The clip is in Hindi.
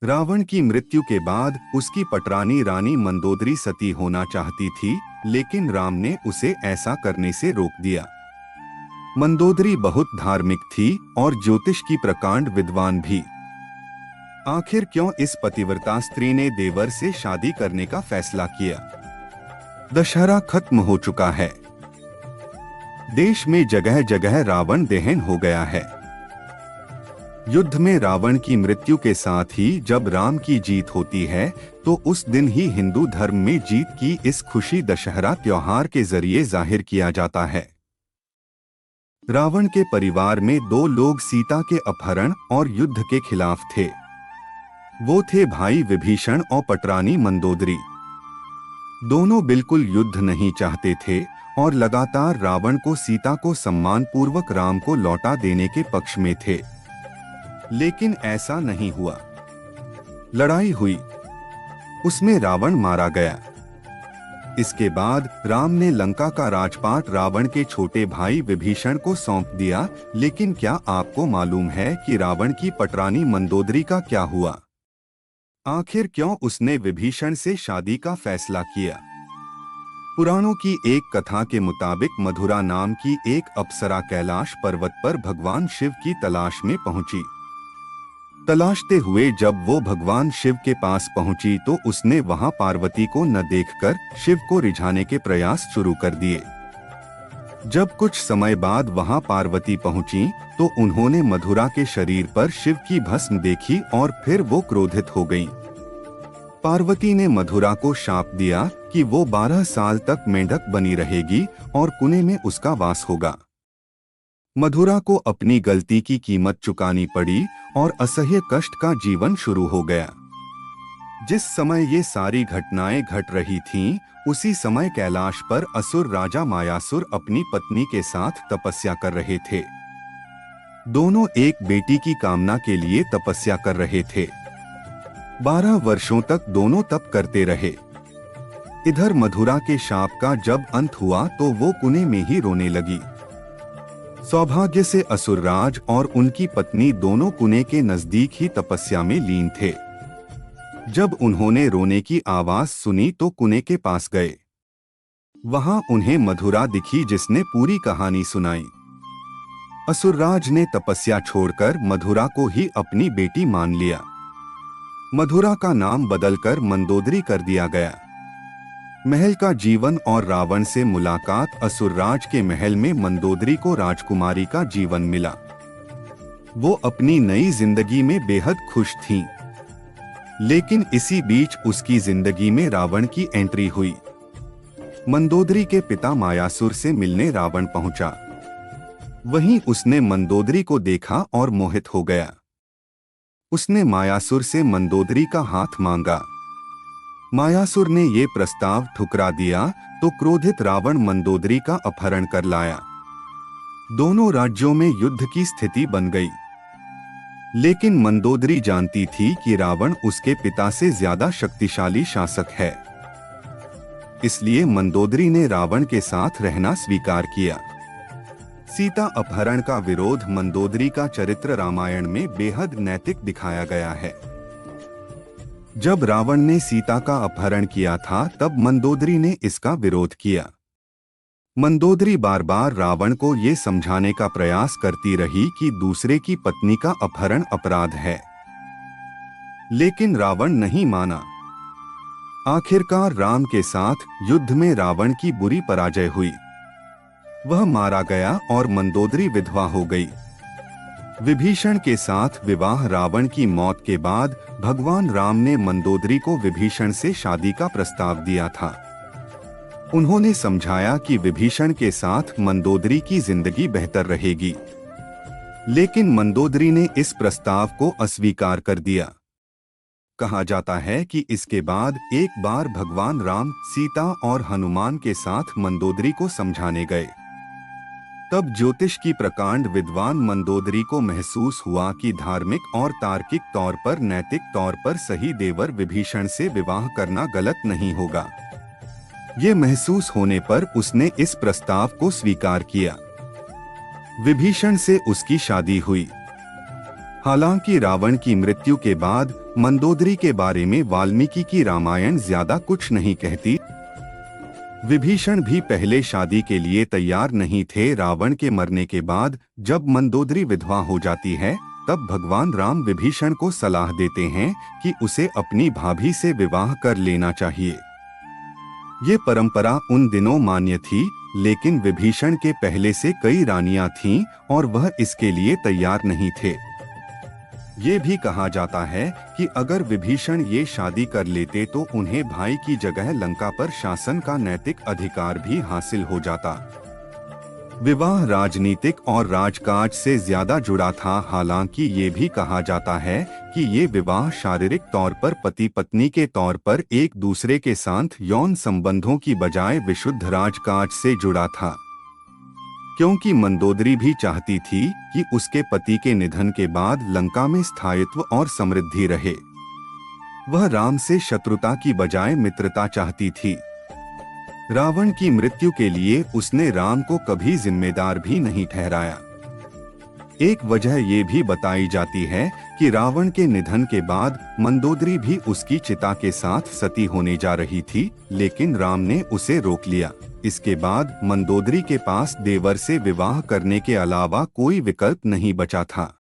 रावण की मृत्यु के बाद उसकी पटरानी रानी मंदोदरी सती होना चाहती थी, लेकिन राम ने उसे ऐसा करने से रोक दिया। मंदोदरी बहुत धार्मिक थी और ज्योतिष की प्रकांड विद्वान भी। आखिर क्यों इस पतिव्रता स्त्री ने देवर से शादी करने का फैसला किया? दशहरा खत्म हो चुका है। देश में जगह जगह रावण दहन हो गया है। युद्ध में रावण की मृत्यु के साथ ही जब राम की जीत होती है, तो उस दिन ही हिंदू धर्म में जीत की इस खुशी दशहरा त्योहार के जरिए जाहिर किया जाता है। रावण के परिवार में दो लोग सीता के अपहरण और युद्ध के खिलाफ थे। वो थे भाई विभीषण और पटरानी मंदोदरी। दोनों बिल्कुल युद्ध नहीं चाहते थे और लगातार रावण को सीता को सम्मानपूर्वक राम को लौटा देने के पक्ष में थे। लेकिन ऐसा नहीं हुआ। लड़ाई हुई, उसमें रावण मारा गया। इसके बाद राम ने लंका का राजपाट रावण के छोटे भाई विभीषण को सौंप दिया। लेकिन क्या आपको मालूम है कि रावण की पटरानी मंदोदरी का क्या हुआ? आखिर क्यों उसने विभीषण से शादी का फैसला किया? पुराणों की एक कथा के मुताबिक मधुरा नाम की एक अप्सरा कैलाश पर्वत पर भगवान शिव की तलाश में पहुंची। तलाशते हुए जब वो भगवान शिव के पास पहुंची तो उसने वहां पार्वती को न देखकर शिव को रिझाने के प्रयास शुरू कर दिए। जब कुछ समय बाद वहां पार्वती पहुंची तो उन्होंने मधुरा के शरीर पर शिव की भस्म देखी और फिर वो क्रोधित हो गईं। पार्वती ने मधुरा को शाप दिया कि वो 12 साल तक मेंढक बनी रहेगी और कुएं में उसका वास होगा। मधुरा को अपनी गलती की कीमत चुकानी पड़ी और असह्य कष्ट का जीवन शुरू हो गया। जिस समय ये सारी घटनाएं घट रही थीं, उसी समय कैलाश पर असुर राजा मायासुर अपनी पत्नी के साथ तपस्या कर रहे थे। दोनों एक बेटी की कामना के लिए तपस्या कर रहे थे। 12 वर्षों तक दोनों तप करते रहे। इधर मधुरा के शाप का जब अंत हुआ तो वो कुएं में ही रोने लगी। सौभाग्य से असुरराज और उनकी पत्नी दोनों कुएं के नजदीक ही तपस्या में लीन थे। जब उन्होंने रोने की आवाज सुनी तो कुएं के पास गए। वहां उन्हें मधुरा दिखी जिसने पूरी कहानी सुनाई। असुरराज ने तपस्या छोड़कर मधुरा को ही अपनी बेटी मान लिया। मधुरा का नाम बदलकर मंदोदरी कर दिया गया। महल का जीवन और रावण से मुलाकात। असुरराज के महल में मंदोदरी को राजकुमारी का जीवन मिला। वो अपनी नई जिंदगी में बेहद खुश थीं। लेकिन इसी बीच उसकी जिंदगी में रावण की एंट्री हुई। मंदोदरी के पिता मायासुर से मिलने रावण पहुंचा। वहीं उसने मंदोदरी को देखा और मोहित हो गया। उसने मायासुर से मंदोदरी का हाथ मांगा। मायासुर ने ये प्रस्ताव ठुकरा दिया तो क्रोधित रावण मंदोदरी का अपहरण कर लाया। दोनों राज्यों में युद्ध की स्थिति बन गई। लेकिन मंदोदरी जानती थी कि रावण उसके पिता से ज्यादा शक्तिशाली शासक है। इसलिए मंदोदरी ने रावण के साथ रहना स्वीकार किया। सीता अपहरण का विरोध। मंदोदरी का चरित्र रामायण में बेहद नैतिक दिखाया गया है। जब रावण ने सीता का अपहरण किया था तब मंदोदरी ने इसका विरोध किया। मंदोदरी बार बार रावण को ये समझाने का प्रयास करती रही कि दूसरे की पत्नी का अपहरण अपराध है। लेकिन रावण नहीं माना। आखिरकार राम के साथ युद्ध में रावण की बुरी पराजय हुई। वह मारा गया और मंदोदरी विधवा हो गई। विभीषण के साथ विवाह। रावण की मौत के बाद भगवान राम ने मंदोदरी को विभीषण से शादी का प्रस्ताव दिया था। उन्होंने समझाया कि विभीषण के साथ मंदोदरी की जिंदगी बेहतर रहेगी। लेकिन मंदोदरी ने इस प्रस्ताव को अस्वीकार कर दिया। कहा जाता है कि इसके बाद एक बार भगवान राम सीता और हनुमान के साथ मंदोदरी को समझाने गए। तब ज्योतिष की प्रकांड विद्वान मंदोदरी को महसूस हुआ कि धार्मिक और तार्किक तौर पर नैतिक तौर पर सही देवर विभीषण से विवाह करना गलत नहीं होगा। ये महसूस होने पर उसने इस प्रस्ताव को स्वीकार किया। विभीषण से उसकी शादी हुई। हालांकि रावण की मृत्यु के बाद मंदोदरी के बारे में वाल्मीकि की रामायण ज्यादा कुछ नहीं कहती। विभीषण भी पहले शादी के लिए तैयार नहीं थे। रावण के मरने के बाद जब मंदोदरी विधवा हो जाती है, तब भगवान राम विभीषण को सलाह देते हैं कि उसे अपनी भाभी से विवाह कर लेना चाहिए। ये परंपरा उन दिनों मान्य थी, लेकिन विभीषण के पहले से कई रानियां थीं और वह इसके लिए तैयार नहीं थे। ये भी कहा जाता है कि अगर विभीषण ये शादी कर लेते तो उन्हें भाई की जगह लंका पर शासन का नैतिक अधिकार भी हासिल हो जाता। विवाह राजनीतिक और राजकाज से ज्यादा जुड़ा था। हालांकि ये भी कहा जाता है कि ये विवाह शारीरिक तौर पर पति पत्नी के तौर पर एक दूसरे के साथ यौन संबंधों की बजाय विशुद्ध राजकाज से जुड़ा था, क्योंकि मंदोदरी भी चाहती थी कि उसके पति के निधन के बाद लंका में स्थायित्व और समृद्धि रहे। वह राम से शत्रुता की बजाय मित्रता चाहती थी। रावण की मृत्यु के लिए उसने राम को कभी जिम्मेदार भी नहीं ठहराया। एक वजह ये भी बताई जाती है कि रावण के निधन के बाद मंदोदरी भी उसकी चिता के साथ सती होने जा रही थी, लेकिन राम ने उसे रोक लिया। इसके बाद मंदोदरी के पास देवर से विवाह करने के अलावा कोई विकल्प नहीं बचा था।